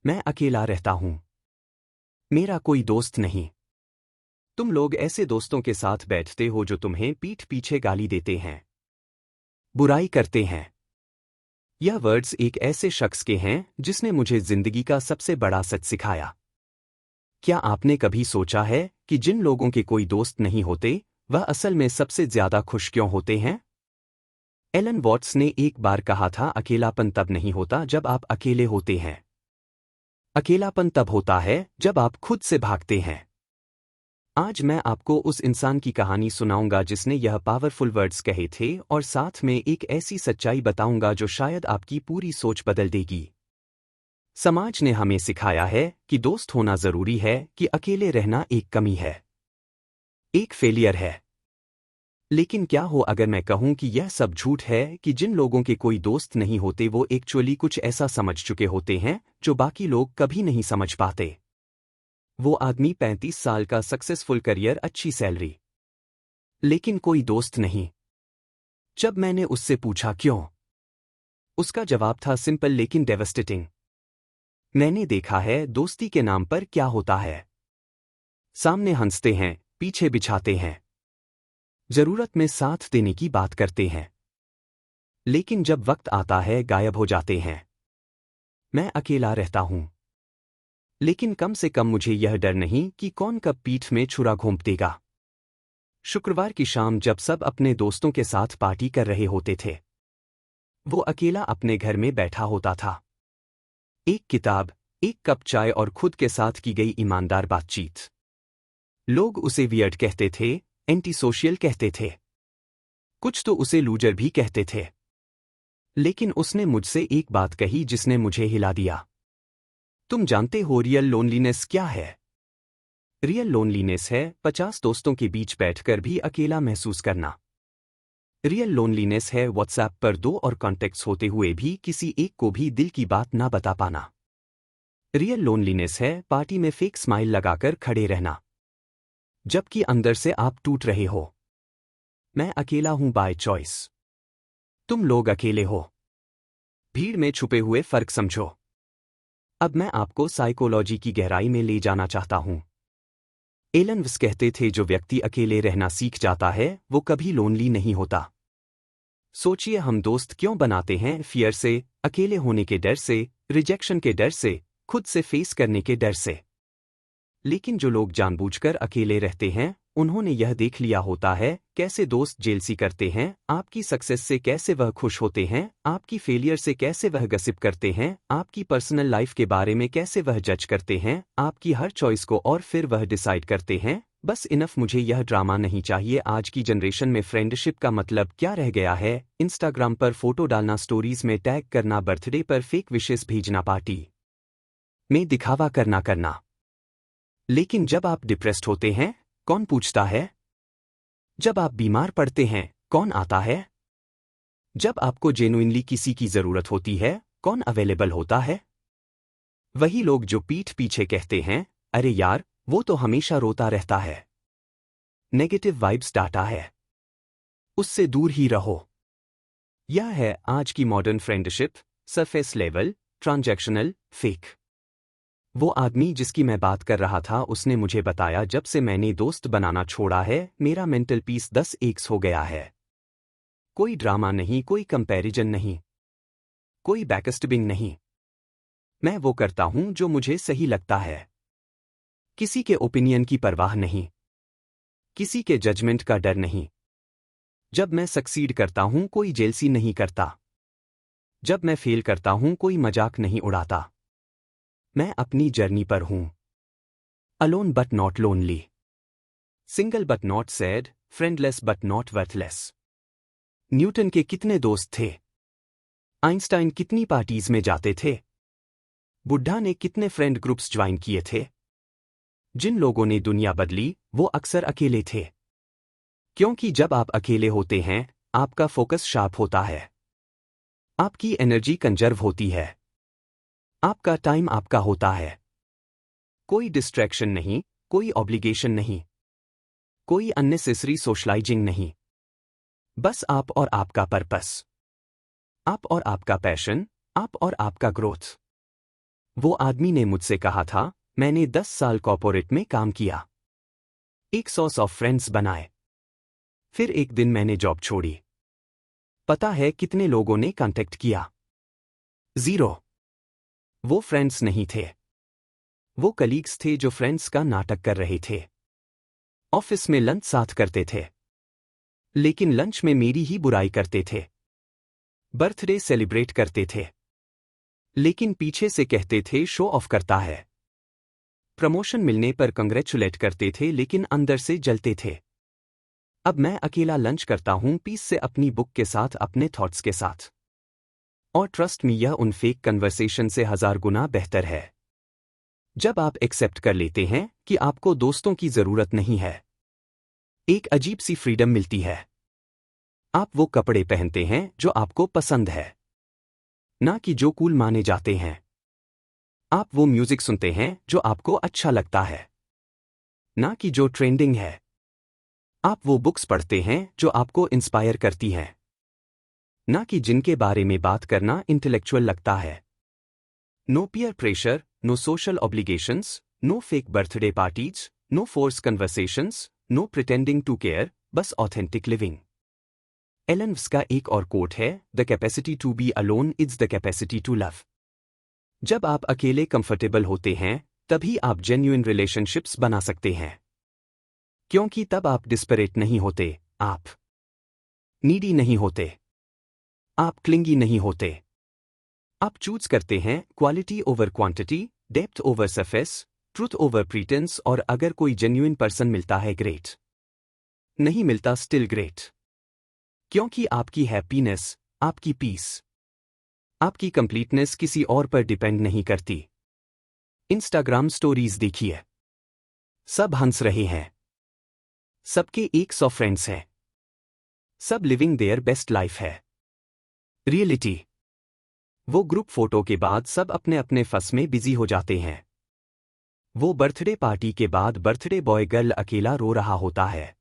मैं अकेला रहता हूं। मेरा कोई दोस्त नहीं। तुम लोग ऐसे दोस्तों के साथ बैठते हो जो तुम्हें पीठ पीछे गाली देते हैं, बुराई करते हैं। यह वर्ड्स एक ऐसे शख्स के हैं जिसने मुझे जिंदगी का सबसे बड़ा सच सिखाया। क्या आपने कभी सोचा है कि जिन लोगों के कोई दोस्त नहीं होते, वह असल में सबसे ज्यादा खुश क्यों होते हैं? एलन वॉट्स ने एक बार कहा था, अकेलापन तब नहीं होता जब आप अकेले होते हैं। अकेलापन तब होता है जब आप खुद से भागते हैं। आज मैं आपको उस इंसान की कहानी सुनाऊंगा जिसने यह पावरफुल वर्ड्स कहे थे, और साथ में एक ऐसी सच्चाई बताऊंगा जो शायद आपकी पूरी सोच बदल देगी। समाज ने हमें सिखाया है कि दोस्त होना जरूरी है, कि अकेले रहना एक कमी है, एक फेलियर है। लेकिन क्या हो अगर मैं कहूं कि यह सब झूठ है, कि जिन लोगों के कोई दोस्त नहीं होते वो एक्चुअली कुछ ऐसा समझ चुके होते हैं जो बाकी लोग कभी नहीं समझ पाते। वो आदमी 35 साल का सक्सेसफुल करियर, अच्छी सैलरी, लेकिन कोई दोस्त नहीं। जब मैंने उससे पूछा क्यों, उसका जवाब था सिंपल लेकिन डेवस्टेटिंग। मैंने देखा है दोस्ती के नाम पर क्या होता है। सामने हंसते हैं, पीछे बिछाते हैं, जरूरत में साथ देने की बात करते हैं, लेकिन जब वक्त आता है गायब हो जाते हैं। मैं अकेला रहता हूं, लेकिन कम से कम मुझे यह डर नहीं कि कौन कब पीठ में छुरा घोंप देगा। शुक्रवार की शाम जब सब अपने दोस्तों के साथ पार्टी कर रहे होते थे, वो अकेला अपने घर में बैठा होता था। एक किताब, एक कप चाय और खुद के साथ की गई ईमानदार बातचीत। लोग उसे वियर्ड कहते थे, एंटी सोशल कहते थे, कुछ तो उसे लूजर भी कहते थे। लेकिन उसने मुझसे एक बात कही जिसने मुझे हिला दिया। तुम जानते हो रियल लोनलीनेस क्या है? रियल लोनलीनेस है 50 दोस्तों के बीच बैठकर भी अकेला महसूस करना। रियल लोनलीनेस है व्हाट्सएप पर 2 और कॉन्टेक्ट्स होते हुए भी किसी एक को भी दिल की बात ना बता पाना। रियल लोनलीनेस है पार्टी में फेक स्माइल लगाकर खड़े रहना, जबकि अंदर से आप टूट रहे हो। मैं अकेला हूं बाय चॉइस। तुम लोग अकेले हो। भीड़ में छुपे हुए फर्क समझो। अब मैं आपको साइकोलॉजी की गहराई में ले जाना चाहता हूं। एलन वॉट्स कहते थे, जो व्यक्ति अकेले रहना सीख जाता है वो कभी लोनली नहीं होता। सोचिए, हम दोस्त क्यों बनाते हैं? फियर से, अकेले होने के डर से, रिजेक्शन के डर से, खुद से फेस करने के डर से। लेकिन जो लोग जानबूझकर अकेले रहते हैं, उन्होंने यह देख लिया होता है कैसे दोस्त जेलसी करते हैं, आपकी सक्सेस से कैसे वह खुश होते हैं, आपकी फेलियर से कैसे वह गसिप करते हैं, आपकी पर्सनल लाइफ के बारे में कैसे वह जज करते हैं, आपकी हर चॉइस को, और फिर वह डिसाइड करते हैं बस इनफ, मुझे यह ड्रामा नहीं चाहिए। आज की जनरेशन में फ्रेंडशिप का मतलब क्या रह गया है? इंस्टाग्राम पर फोटो डालना, स्टोरीज में टैग करना, बर्थडे पर फेक विशेस भेजना, पार्टी में दिखावा करना। लेकिन जब आप डिप्रेस्ड होते हैं, कौन पूछता है? जब आप बीमार पड़ते हैं, कौन आता है? जब आपको जेन्युइनली किसी की जरूरत होती है, कौन अवेलेबल होता है? वही लोग जो पीठ पीछे कहते हैं, अरे यार वो तो हमेशा रोता रहता है। नेगेटिव वाइब्स डाटा है, उससे दूर ही रहो। यह है आज की modern friendship, surface level, transactional, fake. वो आदमी जिसकी मैं बात कर रहा था, उसने मुझे बताया, जब से मैंने दोस्त बनाना छोड़ा है मेरा मेंटल पीस 10x हो गया है। कोई ड्रामा नहीं, कोई कंपैरिजन नहीं, कोई बैकस्टबिंग नहीं। मैं वो करता हूं जो मुझे सही लगता है। किसी के ओपिनियन की परवाह नहीं, किसी के जजमेंट का डर नहीं। जब मैं सक्सीड करता हूं कोई जेलसी नहीं करता, जब मैं फेल करता हूं कोई मजाक नहीं उड़ाता। मैं अपनी जर्नी पर हूं। Alone but not lonely, single but not sad, friendless but not worthless. Newton के कितने दोस्त थे? आइंस्टाइन कितनी पार्टीज में जाते थे? बुड्ढा ने कितने फ्रेंड ग्रुप्स ज्वाइन किए थे? जिन लोगों ने दुनिया बदली वो अक्सर अकेले थे। क्योंकि जब आप अकेले होते हैं, आपका फोकस शार्प होता है, आपकी एनर्जी कंजर्व होती है, आपका टाइम आपका होता है। कोई डिस्ट्रैक्शन नहीं, कोई ऑब्लिगेशन नहीं, कोई अननेसेसरी सोशलाइजिंग नहीं। बस आप और आपका पर्पस, आप और आपका पैशन, आप और आपका ग्रोथ। वो आदमी ने मुझसे कहा था, मैंने 10 साल कॉर्पोरेट में काम किया, 100 फ्रेंड्स बनाए, फिर एक दिन मैंने जॉब छोड़ी। पता है कितने लोगों ने कांटेक्ट किया? 0। वो फ्रेंड्स नहीं थे। वो कलीग्स थे जो फ्रेंड्स का नाटक कर रहे थे। ऑफिस में लंच साथ करते थे, लेकिन लंच में मेरी ही बुराई करते थे। बर्थडे सेलिब्रेट करते थे, लेकिन पीछे से कहते थे शो ऑफ करता है। प्रमोशन मिलने पर कंग्रेचुलेट करते थे, लेकिन अंदर से जलते थे। अब मैं अकेला लंच करता हूं, पीस से, अपनी बुक के साथ, अपने थॉट्स के साथ। और ट्रस्ट मी, यह उन फेक कन्वर्सेशन से 1000 गुना बेहतर है। जब आप एक्सेप्ट कर लेते हैं कि आपको दोस्तों की जरूरत नहीं है, एक अजीब सी फ्रीडम मिलती है। आप वो कपड़े पहनते हैं जो आपको पसंद है, ना कि जो कूल माने जाते हैं। आप वो म्यूजिक सुनते हैं जो आपको अच्छा लगता है, ना कि जो ट्रेंडिंग है। आप वो बुक्स पढ़ते हैं जो आपको इंस्पायर करती हैं, ना कि जिनके बारे में बात करना इंटेलेक्चुअल लगता है। No peer pressure, no social obligations, no fake birthday parties, no force conversations, no pretending to care, बस ऑथेंटिक लिविंग। एलन व्स का एक और कोट है, the capacity to be alone is the capacity to love. जब आप अकेले comfortable होते हैं, तभी आप जेन्युइन रिलेशनशिप्स बना सकते हैं, क्योंकि तब आप डिस्परेट नहीं होते, आप नीडी नहीं होते, आप क्लिंगी नहीं होते। आप चूज करते हैं quality over quantity, depth over surface, truth over प्रीटेंस। और अगर कोई जेन्युइन पर्सन मिलता है, ग्रेट। नहीं मिलता, स्टिल ग्रेट। क्योंकि आपकी हैप्पीनेस, आपकी पीस, आपकी कंप्लीटनेस किसी और पर डिपेंड नहीं करती। इंस्टाग्राम स्टोरीज देखिए, सब हंस रहे हैं, सबके 100 फ्रेंड्स हैं, सब लिविंग देयर बेस्ट लाइफ है। रियलिटी, वो ग्रुप फोटो के बाद सब अपने अपने फंस में बिजी हो जाते हैं। वो बर्थडे पार्टी के बाद बर्थडे बॉय गर्ल अकेला रो रहा होता है।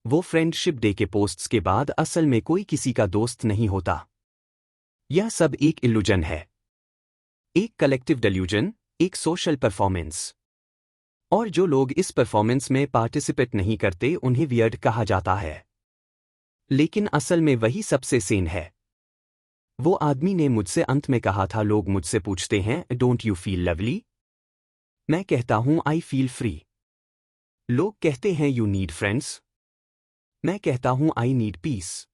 वो फ्रेंडशिप डे के पोस्ट्स के बाद असल में कोई किसी का दोस्त नहीं होता। यह सब एक इल्यूजन है, एक कलेक्टिव डेल्यूजन, एक सोशल परफॉर्मेंस। और जो लोग इस परफॉर्मेंस में पार्टिसिपेट नहीं करते, उन्हें वियर्ड कहा जाता है, लेकिन असल में वही सबसे सेन है। वो आदमी ने मुझसे अंत में कहा था, लोग मुझसे पूछते हैं, डोंट यू फील लवली? मैं कहता हूं, आई फील फ्री। लोग कहते हैं, यू नीड फ्रेंड्स? मैं कहता हूं, आई नीड पीस।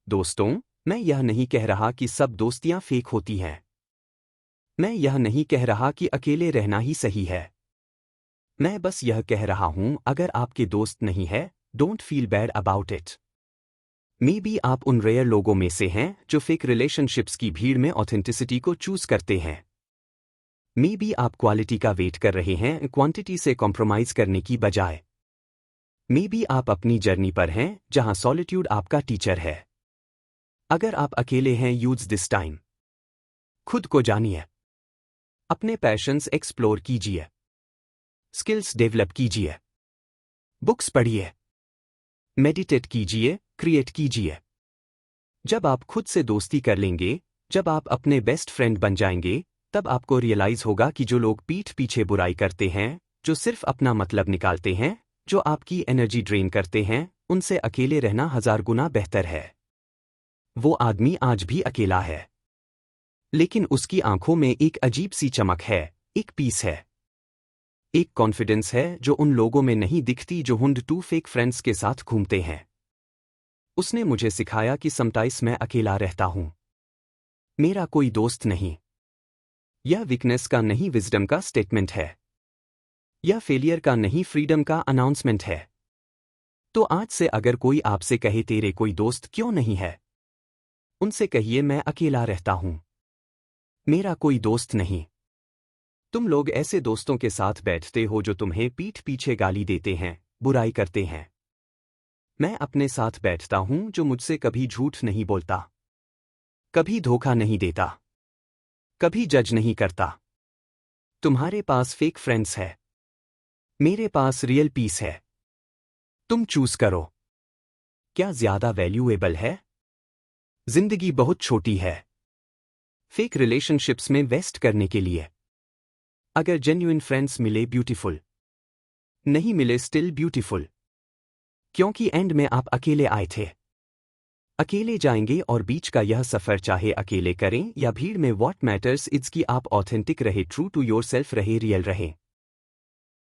दोस्तों, मैं यह नहीं कह रहा कि सब दोस्तियां फेक होती हैं। मैं यह नहीं कह रहा कि अकेले रहना ही सही है। मैं बस यह कह रहा हूं, अगर आपके दोस्त नहीं है, don't feel bad about it. May be आप उन रेयर लोगों में से हैं जो फेक रिलेशनशिप्स की भीड़ में ऑथेंटिसिटी को चूज करते हैं। मे बी आप क्वालिटी का वेट कर रहे हैं, क्वांटिटी से कॉम्प्रोमाइज करने की बजाय। मे बी आप अपनी जर्नी पर हैं जहां सॉलिट्यूड आपका टीचर है। अगर आप अकेले हैं, यूज दिस टाइम। खुद को जानिए, अपने पैशंस एक्सप्लोर कीजिए, स्किल्स डेवलप कीजिए, बुक्स पढ़िए, मेडिटेट कीजिए, क्रिएट कीजिए। जब आप खुद से दोस्ती कर लेंगे, जब आप अपने बेस्ट फ्रेंड बन जाएंगे, तब आपको रियलाइज होगा कि जो लोग पीठ पीछे बुराई करते हैं, जो सिर्फ अपना मतलब निकालते हैं, जो आपकी एनर्जी ड्रेन करते हैं, उनसे अकेले रहना 1000 गुना बेहतर है। वो आदमी आज भी अकेला है, लेकिन उसकी आंखों में एक अजीब सी चमक है, एक पीस है, एक कॉन्फिडेंस है जो उन लोगों में नहीं दिखती जो हुंड टू फेक फ्रेंड्स के साथ घूमते हैं। उसने मुझे सिखाया कि समटाइम्स मैं अकेला रहता हूं, मेरा कोई दोस्त नहीं। यह वीकनेस का नहीं, विजडम का स्टेटमेंट है। यह फेलियर का नहीं, फ्रीडम का अनाउंसमेंट है। तो आज से अगर कोई आपसे कहे, तेरे कोई दोस्त क्यों नहीं है, उनसे कहिए, मैं अकेला रहता हूं, मेरा कोई दोस्त नहीं। तुम लोग ऐसे दोस्तों के साथ बैठते हो जो तुम्हें पीठ पीछे गाली देते हैं, बुराई करते हैं। मैं अपने साथ बैठता हूं जो मुझसे कभी झूठ नहीं बोलता, कभी धोखा नहीं देता, कभी जज नहीं करता। तुम्हारे पास फेक फ्रेंड्स है, मेरे पास रियल पीस है। तुम चूज करो, क्या ज्यादा वैल्यूएबल है? जिंदगी बहुत छोटी है, फेक रिलेशनशिप्स में वेस्ट करने के लिए। अगर जेन्युइन फ्रेंड्स मिले ब्यूटीफुल, नहीं मिले स्टिल ब्यूटीफुल, क्योंकि एंड में आप अकेले आए थे। अकेले जाएंगे और बीच का यह सफर चाहे अकेले करें या भीड़ में, व्हाट मैटर्स इज कि आप ऑथेंटिक रहे, ट्रू टू योर सेल्फ रहे, रियल रहे।